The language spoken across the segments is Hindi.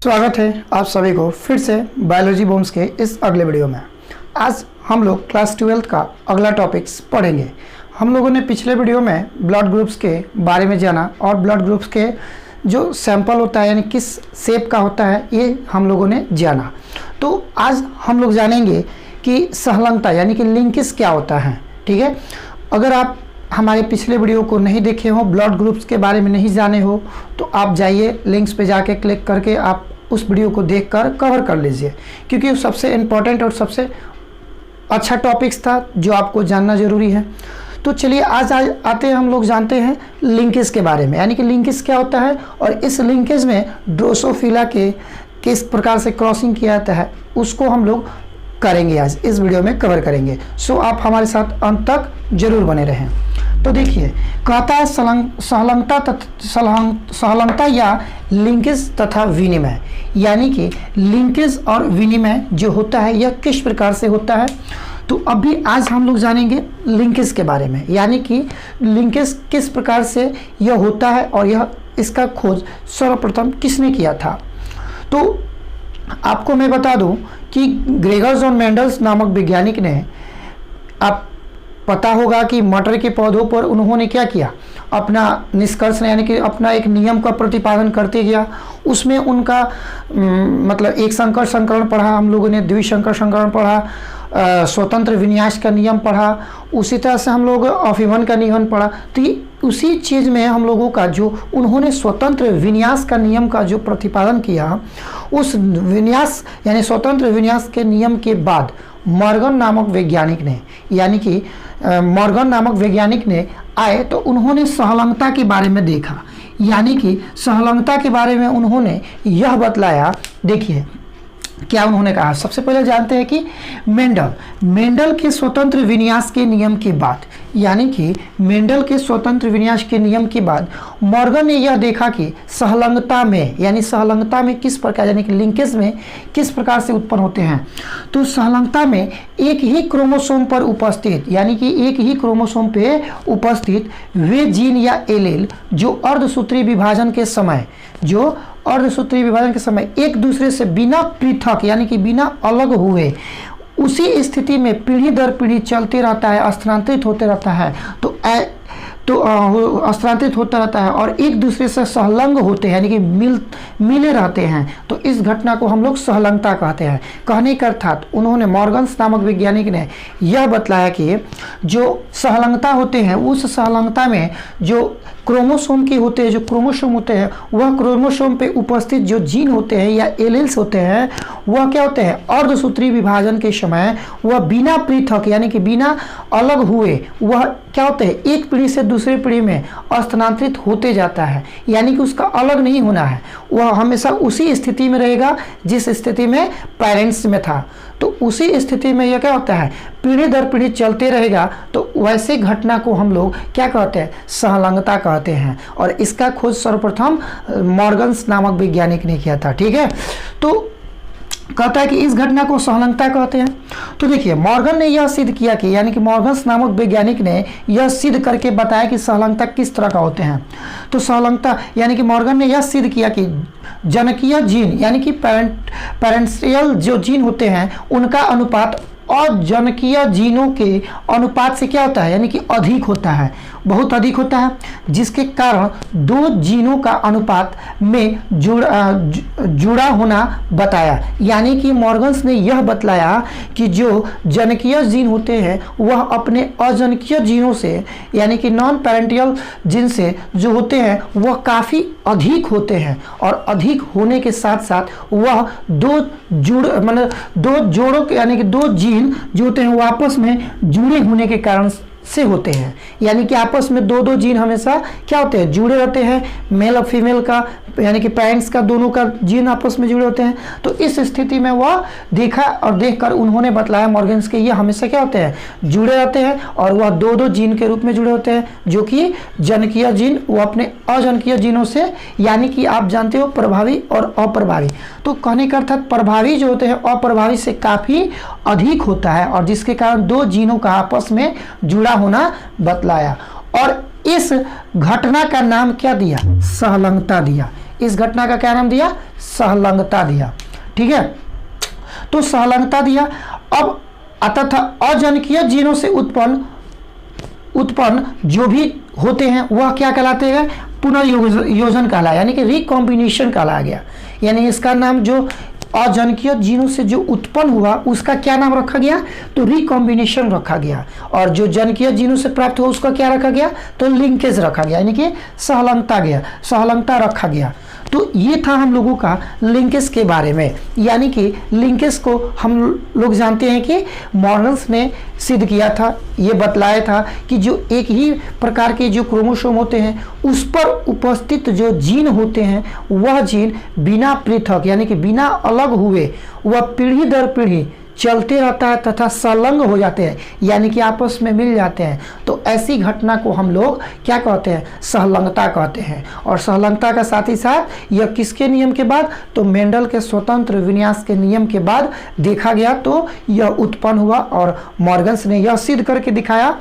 स्वागत है आप सभी को फिर से बायोलॉजी बॉम्ब्स के इस अगले वीडियो में। आज हम लोग क्लास 12 का अगला टॉपिक्स पढ़ेंगे। हम लोगों ने पिछले वीडियो में ब्लड ग्रुप्स के बारे में जाना और ब्लड ग्रुप्स के जो सैंपल होता है यानी किस शेप का होता है ये हम लोगों ने जाना। तो आज हम लोग जानेंगे कि सहलंगता यानी कि लिंकेज क्या होता है। ठीक है, अगर आप हमारे पिछले वीडियो को नहीं देखे हो, ब्लड ग्रुप्स के बारे में नहीं जाने हो, तो आप जाइए लिंक्स पे जाके क्लिक करके आप उस वीडियो को देखकर कवर कर लीजिए, क्योंकि वो सबसे इम्पोर्टेंट और सबसे अच्छा टॉपिक्स था जो आपको जानना ज़रूरी है। तो चलिए आज आते हैं, हम लोग जानते हैं लिंकेज के बारे में, यानी कि लिंकेज क्या होता है और इस लिंकेज में ड्रोसोफिला के किस प्रकार से क्रॉसिंग किया जाता है उसको हम लोग करेंगे, आज इस वीडियो में कवर करेंगे। सो आप हमारे साथ अंत तक जरूर बने रहें। तो देखिए, कहता है सहलंगता या लिंकेज तथा विनिमय, यानी कि लिंकेज और विनिमय जो होता है यह किस प्रकार से होता है। तो अभी आज हम लोग जानेंगे लिंकेज के बारे में, यानी कि लिंकेज किस प्रकार से यह होता है और यह इसका खोज सर्वप्रथम किसने किया था। तो आपको मैं बता दूं कि ग्रेगर जॉन मेंडल्स नामक वैज्ञानिक ने, आप पता होगा कि मटर के पौधों पर उन्होंने क्या किया, अपना निष्कर्ष यानी कि अपना एक नियम का प्रतिपादन करते गया। उसमें उनका मतलब एक संकर संकरण पढ़ा हम लोगों ने, द्विसंकर संकरण पढ़ा, स्वतंत्र विन्यास का नियम पढ़ा, उसी तरह से हम लोग अफीमन का नियम पढ़ा। तो ये उसी चीज़ में हम लोगों का जो उन्होंने स्वतंत्र विन्यास का नियम का जो प्रतिपादन किया, उस विन्यास यानी स्वतंत्र विन्यास के नियम के बाद मॉर्गन नामक वैज्ञानिक ने, यानी कि मॉर्गन नामक वैज्ञानिक ने आए तो उन्होंने सहलंगता के बारे में देखा, यानी कि सहलंगता के बारे में उन्होंने यह बतलाया। देखिए क्या उन्होंने कहा, सबसे पहले जानते हैं कि मेंडल के स्वतंत्र विन्यास के नियम के बाद, यानी कि मेंडल के स्वतंत्र विन्यास के नियम के बाद मॉर्गन ने यह देखा कि सहलंगता में, यानी सहलंगता में किस प्रकार, यानी कि लिंकेज में किस प्रकार से उत्पन्न होते हैं। तो सहलंगता में एक ही क्रोमोसोम पर उपस्थित, यानी कि एक ही क्रोमोसोम पे उपस्थित वे जीन या एलील जो अर्धसूत्री विभाजन के समय एक दूसरे से बिना पृथक यानी कि बिना अलग हुए उसी स्थिति में पीढ़ी दर पीढ़ी चलते रहता है, स्थानांतरित होते रहता है। तो स्थानांतरित होता रहता है और एक दूसरे से सहलंग होते हैं, यानी कि मिले रहते हैं। तो इस घटना को हम लोग सहलंगता कहते हैं। कहने का अर्थात उन्होंने मॉर्गन्स नामक वैज्ञानिक ने यह बतलाया कि जो सहलंगता होते हैं, उस सहलंगता में जो क्रोमोसोम के होते हैं, जो क्रोमोसोम होते हैं, वह क्रोमोसोम पे उपस्थित जो जीन होते हैं या एलील्स होते हैं, वह क्या होते हैं, अर्धसूत्री विभाजन के समय वह बिना पृथक यानी कि बिना अलग हुए वह क्या होते हैं, एक पीढ़ी से दूसरी पीढ़ी में स्थानांतरित होते जाता है, यानी कि उसका अलग नहीं होना है, वह हमेशा उसी स्थिति में रहेगा जिस स्थिति में पेरेंट्स में था। तो उसी स्थिति में यह क्या होता है, पीढ़ी दर पीढ़ी चलते रहेगा। तो वैसे घटना को हम लोग क्या कहते हैं, सहलंगता कहते हैं। और इसका खोज सर्वप्रथम मॉर्गन्स नामक वैज्ञानिक ने किया था। ठीक है, तो कहता है कि इस घटना को सहलंगता कहते हैं। तो देखिए, मॉर्गन ने यह सिद्ध किया कि, यानी कि मॉर्गन्स नामक वैज्ञानिक ने यह सिद्ध करके बताया कि सहलंगता किस तरह का होते हैं। तो सहलंगता यानी कि मॉर्गन ने यह सिद्ध किया कि जनकीय जीन यानी कि पेरेंशियल जो जीन होते हैं उनका अनुपात और जनकीय जीनों के अनुपात से क्या होता है, यानी कि अधिक होता है, बहुत अधिक होता है, जिसके कारण दो जीनों का अनुपात में जुड़ा होना बताया। यानी कि मॉर्गन्स ने यह बतलाया कि जो जनकीय जीन होते हैं वह अपने अजनकीय जीनों से, यानी कि नॉन पेरेंटियल जीन से जो होते हैं वह काफ़ी अधिक होते हैं, और अधिक होने के साथ साथ वह दो जोड़ों के यानी कि दो जीन जो होते हैं वो आपस में जुड़े होने के कारण से होते हैं। यानी कि आपस में दो जीन हमेशा क्या होते हैं, जुड़े रहते हैं, मेल और फीमेल का यानी कि पेरेंट्स का दोनों का जीन आपस में जुड़े होते हैं। तो इस स्थिति में वह देखा और देखकर उन्होंने बतलाया मॉर्गन्स के, ये हमेशा क्या होते हैं, जुड़े रहते हैं और वह दो जीन के रूप में जुड़े होते हैं, जो कि जनकीय जीन वो अपने अजनकीय जीनों से, यानी कि आप जानते हो प्रभावी और अप्रभावी। तो कहने का अर्थात प्रभावी जो होते हैं अप्रभावी से काफ़ी अधिक होता है, और जिसके कारण दो जीनों का आपस में जुड़ा होना बतलाया। और इस घटना का नाम क्या दिया, सहलंगता दिया। इस घटना का क्या नाम दिया? सहलंगता दिया। ठीक है, तो सहलंगता दिया। अब आता था अजनकीय जीनों से उत्पन्न जो भी होते हैं वह क्या कहलाते हैं? पुनर्योजन कहलाया, यानी कि रिकॉम्बिनेशन कहलाया गया। यानी इसका नाम जो अजनकीय जीनों से जो उत्पन्न हुआ उसका क्या नाम रखा गया? तो रिकॉम्बिनेशन रखा गया। और जो जनकीय जीनों से प्राप्त हुआ उसका क्या रखा गया? तो लिंकेज रखा गया, यानी कि सहलंगता रखा गया। तो ये था हम लोगों का लिंकेज के बारे में। यानी कि लिंकेज को हम लोग जानते हैं कि मॉर्गन्स ने सिद्ध किया था, ये बतलाया था कि जो एक ही प्रकार के जो क्रोमोसोम होते हैं उस पर उपस्थित जो जीन होते हैं वह जीन बिना पृथक यानी कि बिना अलग हुए वह पीढ़ी दर पीढ़ी चलते रहता है तथा संलग्न हो जाते हैं, यानी कि आपस में मिल जाते हैं। तो ऐसी घटना को हम लोग क्या कहते हैं? सहलंगता कहते हैं। और सहलंगता का साथ ही साथ यह किसके नियम के बाद? तो मेंडल के स्वतंत्र विन्यास के नियम के बाद देखा गया, तो यह उत्पन्न हुआ। और मॉर्गन्स ने यह सिद्ध करके दिखाया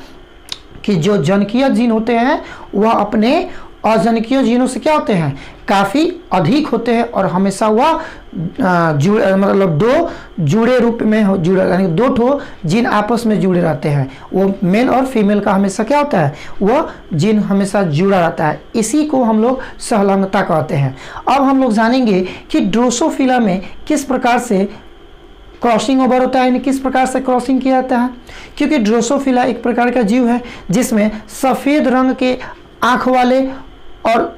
कि जो जनकीय जीन होते हैं वह अपने अजनकीय जीनों से क्या होते हैं? काफ़ी अधिक होते हैं। और हमेशा वह मतलब दो जुड़े रूप में जुड़े, यानी दो ठो जीन आपस में जुड़े रहते हैं। वो मेल और फीमेल का हमेशा क्या होता है? वह जीन हमेशा जुड़ा रहता है। इसी को हम लोग सहलंगता कहते हैं। अब हम लोग जानेंगे कि ड्रोसोफिला में किस प्रकार से क्रॉसिंग ओवर होता है, यानी किस प्रकार से क्रॉसिंग किया जाता है। क्योंकि ड्रोसोफिला एक प्रकार का जीव है जिसमें सफ़ेद रंग के आँख वाले और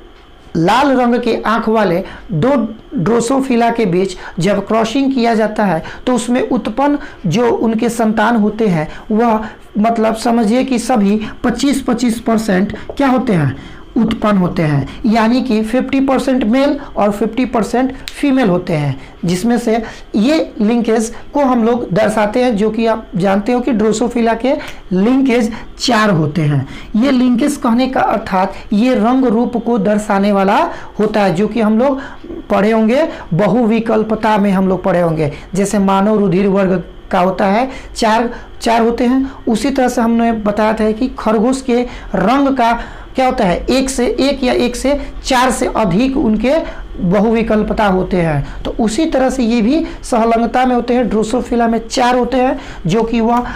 लाल रंग के आँख वाले दो ड्रोसोफिला के बीच जब क्रॉसिंग किया जाता है तो उसमें उत्पन्न जो उनके संतान होते हैं वह मतलब समझिए कि सभी 25-25% क्या होते हैं? उत्पन्न होते हैं। यानी कि 50% मेल और 50% फीमेल होते हैं, जिसमें से ये लिंकेज को हम लोग दर्शाते हैं, जो कि आप जानते हो कि ड्रोसोफिला के लिंकेज 4 होते हैं। ये लिंकेज कहने का अर्थात ये रंग रूप को दर्शाने वाला होता है, जो कि हम लोग पढ़े होंगे बहुविकल्पता में, हम लोग पढ़े होंगे। जैसे मानव रुधिर वर्ग का होता है चार होते हैं, उसी तरह से हमने बताया था कि खरगोश के रंग का क्या होता है? एक से एक या एक से 4 से अधिक उनके बहुविकल्पता होते हैं। तो उसी तरह से ये भी सहलंगता में होते हैं। ड्रोसोफिला में 4 होते हैं, जो कि वह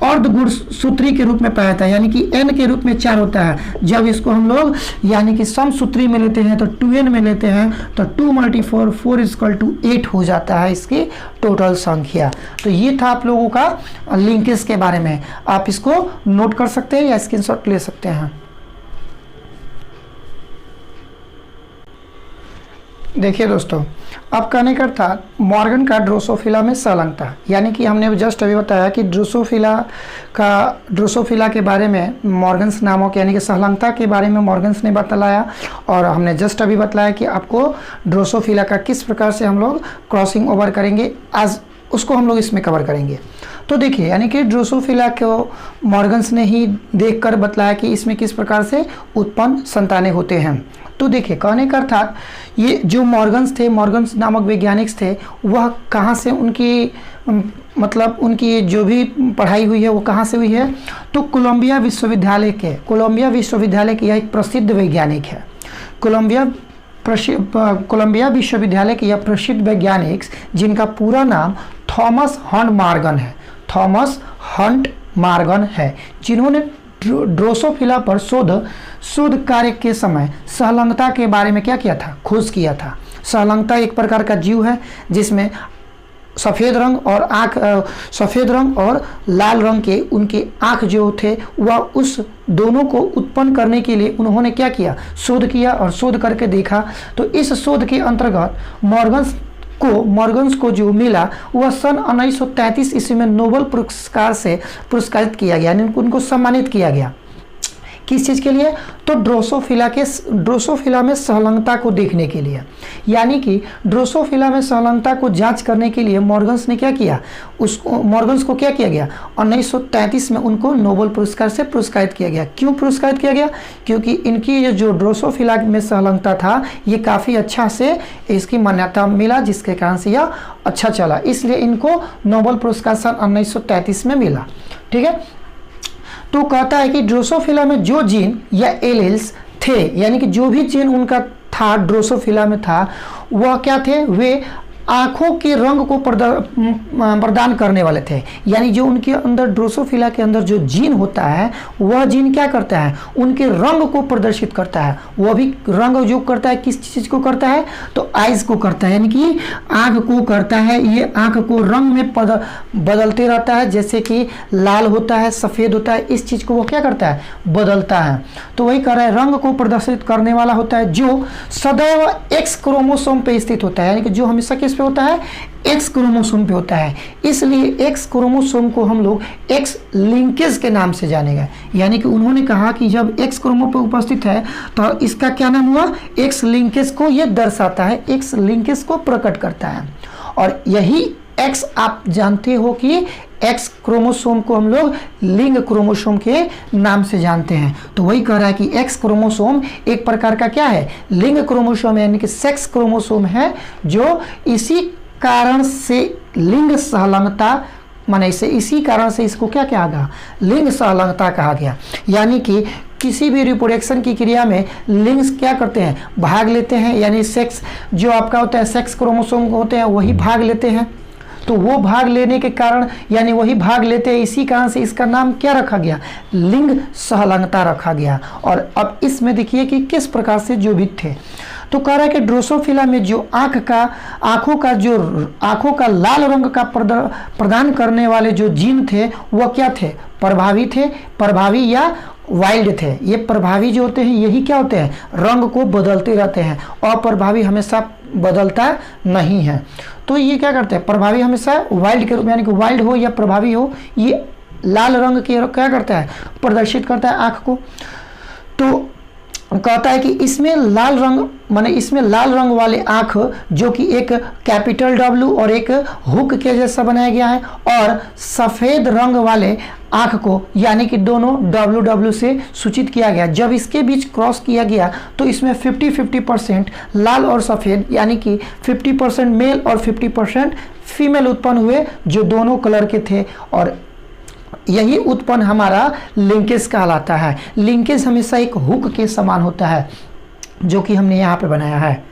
अर्धगुणसूत्री के रूप में पाया जाता है, यानी कि n के रूप में 4 होता है। जब इसको हम लोग यानी कि समसूत्री में लेते हैं तो 2n में लेते हैं तो 2 × 4 = 8 हो जाता है इसकी टोटल संख्या। तो ये था आप लोगों का लिंकेज के बारे में। आप इसको नोट कर सकते हैं या स्क्रीनशॉट ले सकते हैं। देखिए दोस्तों, अब कहने का अर्थात मॉर्गन का ड्रोसोफिला में सहलंगता, यानी कि हमने जस्ट अभी बताया कि ड्रोसोफिला के बारे में मॉर्गन्स नामक यानी कि सहलंगता के बारे में मॉर्गन्स ने बतलाया। और हमने जस्ट अभी बतलाया कि आपको ड्रोसोफिला का किस प्रकार से हम लोग क्रॉसिंग ओवर करेंगे, आज उसको हम लोग इसमें कवर करेंगे। तो देखिए, यानी कि ड्रोसोफिला को मॉर्गन्स ने ही देखकर बतलाया कि इसमें किस प्रकार से उत्पन्न संतानें होते हैं। तो देखिए, कहने का अर्थात ये जो मॉर्गन्स नामक वैज्ञानिक थे, वह कहाँ से उनकी मतलब उनकी जो भी पढ़ाई हुई है वो कहाँ से हुई है? तो कोलंबिया विश्वविद्यालय के यह एक प्रसिद्ध वैज्ञानिक है। कोलंबिया विश्वविद्यालय के यह प्रसिद्ध वैज्ञानिक, जिनका पूरा नाम थॉमस हंट मार्गन है, जिन्होंने ड्रोसोफिला पर शोध कार्य के समय सहलंगता के बारे में क्या किया था? खोज किया था। सहलंगता एक प्रकार का जीव है जिसमें सफ़ेद रंग और लाल रंग के उनके आँख जो थे वह उस दोनों को उत्पन्न करने के लिए उन्होंने क्या किया? शोध किया और शोध करके देखा। तो इस शोध के अंतर्गत मॉर्गन्स को जो मिला वह सन 1933 ईस्वी में नोबेल पुरस्कार से पुरस्कृत किया गया, यानी उनको सम्मानित किया गया। किस चीज़ के लिए? तो ड्रोसोफिला में सहलंगता को देखने के लिए। यानी कि ड्रोसोफिला में सहलंगता को जांच करने के लिए मॉर्गन्स ने क्या किया? मॉर्गन्स को क्या किया गया? 1933 में उनको नोबेल पुरस्कार से पुरस्कृत किया गया। क्यों पुरस्कृत किया गया? क्योंकि इनकी ये जो ड्रोसोफिला में सहलंगता था ये काफ़ी अच्छा से इसकी मान्यता मिला, जिसके कारण से यह अच्छा चला, इसलिए इनको नोबेल पुरस्कार सन 1933 में मिला। ठीक है, तो कहता है कि ड्रोसोफिला में जो जीन या एलील्स थे, यानी कि जो भी जीन उनका था, ड्रोसोफिला में था, वह क्या थे, वे आँखों के रंग को प्रदान करने वाले थे। यानी जो उनके अंदर ड्रोसोफिला के अंदर जो जीन होता है, वह जीन क्या करता है, उनके रंग को प्रदर्शित करता है। वह भी रंग जो करता है किस चीज़ को करता है, तो आइज को करता है, यानी कि आँख को करता है। ये आँख को रंग में बदलते रहता है, जैसे कि लाल होता है, सफ़ेद होता है, इस चीज़ को वो क्या करता है, बदलता है। तो वही कह रहा है, रंग को प्रदर्शित करने वाला होता है जो सदैव एक्स क्रोमोसोम पे स्थित होता है, यानी कि जो हमेशा किस पे होता है, एक्स क्रोमोसोम पे होता है। इसलिए एक्स क्रोमोसोम को हम लोग एक्स लिंकेज के नाम से जानेगा। यानी कि उन्होंने कहा कि जब एक्स क्रोमो पे उपस्थित है तो इसका क्या नाम हुआ, एक्स लिंकेज को ये दर्शाता है, एक्स लिंकेज को प्रकट करता है। और यही एक्स आप जानते हो कि एक्स क्रोमोसोम को हम लोग लिंग क्रोमोसोम के नाम से जानते हैं। तो वही कह रहा है कि एक्स क्रोमोसोम एक प्रकार का क्या है, लिंग क्रोमोसोम है, यानी कि सेक्स क्रोमोसोम है, जो इसी कारण से लिंग सहलंगता माने इसी कारण से इसको क्या कहा गया, लिंग सहलंगता कहा गया। यानी कि किसी भी रिप्रोडक्शन की क्रिया में लिंग्स क्या करते हैं, भाग लेते हैं, यानी सेक्स जो आपका होता है, सेक्स क्रोमोसोम होते हैं, वही भाग लेते हैं। तो वो भाग लेने के कारण, यानी वही भाग लेते हैं, इसी कारण से इसका नाम क्या रखा गया, लिंग सहलंगता रखा गया। और अब इसमें देखिए कि किस प्रकार से जो भी थे। तो कह रहा है कि ड्रोसोफिला में जो आँखों का लाल रंग का प्रदान करने वाले जो जीन थे, वह क्या थे, प्रभावी थे, प्रभावी या वाइल्ड थे। ये प्रभावी जो होते हैं यही क्या होते हैं, रंग को बदलते रहते हैं, और प्रभावी हमेशा बदलता नहीं है। तो ये क्या करते हैं, प्रभावी हमेशा वाइल्ड के रूप में, यानी कि वाइल्ड हो या प्रभावी हो, ये लाल रंग के क्या करता है, प्रदर्शित करता है आँख को। तो कहता है कि इसमें लाल रंग माने इसमें लाल रंग वाले आँख जो कि एक कैपिटल W और एक हुक के जैसा बनाया गया है, और सफ़ेद रंग वाले आँख को यानी कि दोनों WW से सूचित किया गया। जब इसके बीच क्रॉस किया गया तो इसमें 50-50% लाल और सफ़ेद, यानी कि 50% मेल और 50% फीमेल उत्पन्न हुए, जो दोनों कलर के थे। और यही उत्पन्न हमारा लिंकेज कहलाता है। लिंकेज हमेशा एक हुक के समान होता है, जो कि हमने यहाँ पे बनाया है।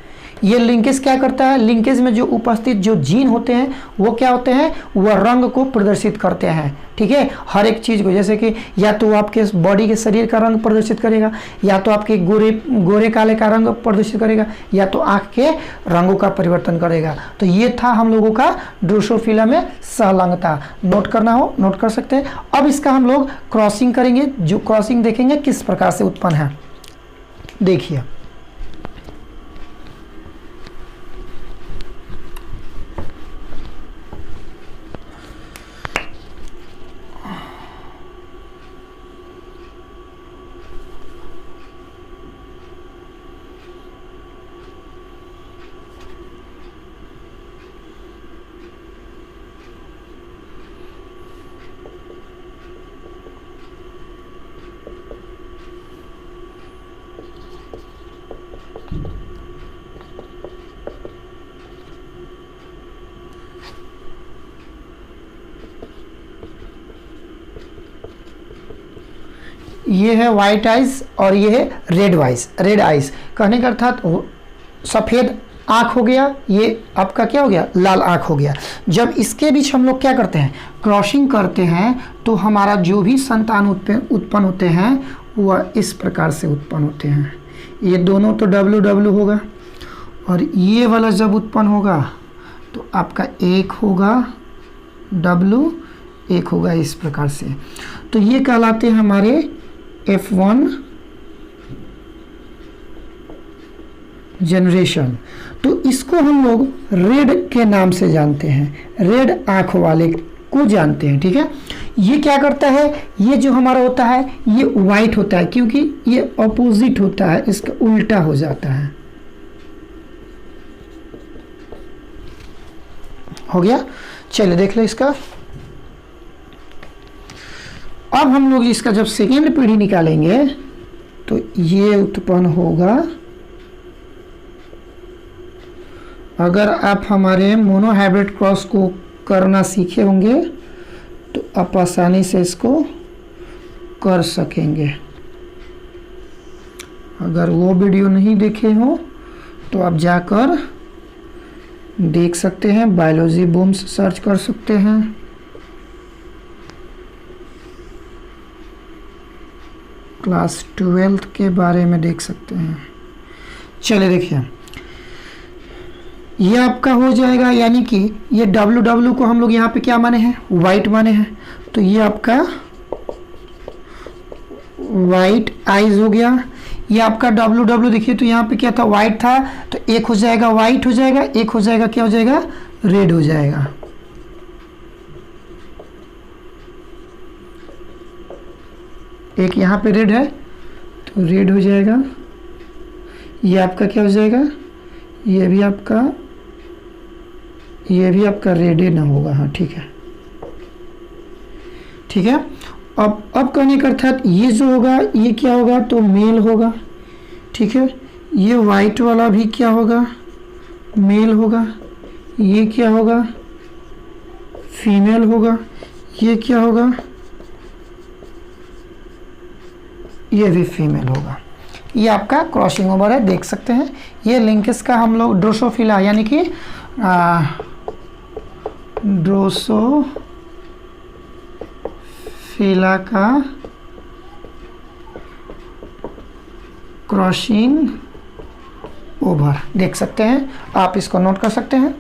ये लिंकेज क्या करता है, लिंकेज में जो उपस्थित जो जीन होते हैं वो क्या होते हैं, वह रंग को प्रदर्शित करते हैं। ठीक है, हर एक चीज़ को, जैसे कि या तो आपके बॉडी के शरीर का रंग प्रदर्शित करेगा, या तो आपके गोरे काले का रंग प्रदर्शित करेगा, या तो आँख के रंगों का परिवर्तन करेगा। तो ये था हम लोगों का ड्रोसोफिला में सहलंगता। नोट करना हो नोट कर सकते हैं। अब इसका हम लोग क्रॉसिंग करेंगे, जो क्रॉसिंग देखेंगे किस प्रकार से उत्पन्न है। देखिए, ये है वाइट आइज और ये है रेड आइज। कहने का अर्थात सफ़ेद आँख हो गया, ये आपका क्या हो गया, लाल आँख हो गया। जब इसके बीच हम लोग क्या करते हैं, क्रॉसिंग करते हैं, तो हमारा जो भी संतान उत्पन्न होते हैं वह इस प्रकार से उत्पन्न होते हैं। ये दोनों तो WW होगा, और ये वाला जब उत्पन्न होगा तो आपका एक होगा W, एक होगा इस प्रकार से। तो ये कहलाते हैं हमारे F1 जनरेशन। तो इसको हम लोग रेड के नाम से जानते हैं, रेड आँख वाले को जानते हैं। ठीक है, ये क्या करता है, ये जो हमारा होता है ये वाइट होता है, क्योंकि ये अपोजिट होता है, इसका उल्टा हो जाता है। हो गया, चलिए देख लो इसका। अब हम लोग इसका जब सेकेंड पीढ़ी निकालेंगे तो ये उत्पन्न होगा। अगर आप हमारे मोनोहाइब्रिड क्रॉस को करना सीखे होंगे तो आप आसानी से इसको कर सकेंगे। अगर वो वीडियो नहीं देखे हो तो आप जाकर देख सकते हैं, बायोलॉजी बूम्स सर्च कर सकते हैं। क्लास 12 के बारे में देख सकते हैं। चलिए देखिए, ये आपका हो जाएगा, यानी कि ये WW को हम लोग यहाँ पे क्या माने हैं, वाइट माने हैं, तो ये आपका वाइट आइज हो गया। ये आपका WW देखिए, तो यहाँ पे क्या था, वाइट था, तो एक हो जाएगा वाइट हो जाएगा, एक हो जाएगा क्या हो जाएगा, रेड हो जाएगा। एक यहाँ पे रेड है तो रेड हो जाएगा। ये आपका क्या हो जाएगा, ये भी आपका रेड ही ना होगा। हाँ ठीक है, ठीक है। अब कहने का अर्थात ये जो होगा ये क्या होगा, तो मेल होगा, ठीक है। ये वाइट वाला भी क्या होगा, मेल होगा। ये क्या होगा, फीमेल होगा। ये क्या होगा, ये भी फीमेल होगा। ये आपका क्रॉसिंग ओवर है, देख सकते हैं। ये लिंकस का हम लोग ड्रोसोफिला यानी कि ड्रोसोफिला का क्रॉसिंग ओवर देख सकते हैं, आप इसको नोट कर सकते हैं।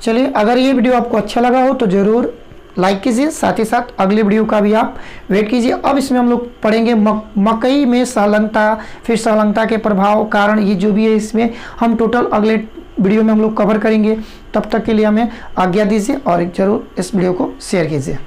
चलिए, अगर ये वीडियो आपको अच्छा लगा हो तो ज़रूर लाइक कीजिए, साथ ही साथ अगले वीडियो का भी आप वेट कीजिए। अब इसमें हम लोग पढ़ेंगे मकई में संलग्नता, फिर संलग्नता के प्रभाव, कारण, ये जो भी है इसमें हम टोटल अगले वीडियो में हम लोग कवर करेंगे। तब तक के लिए हमें आज्ञा दीजिए और जरूर इस वीडियो को शेयर कीजिए।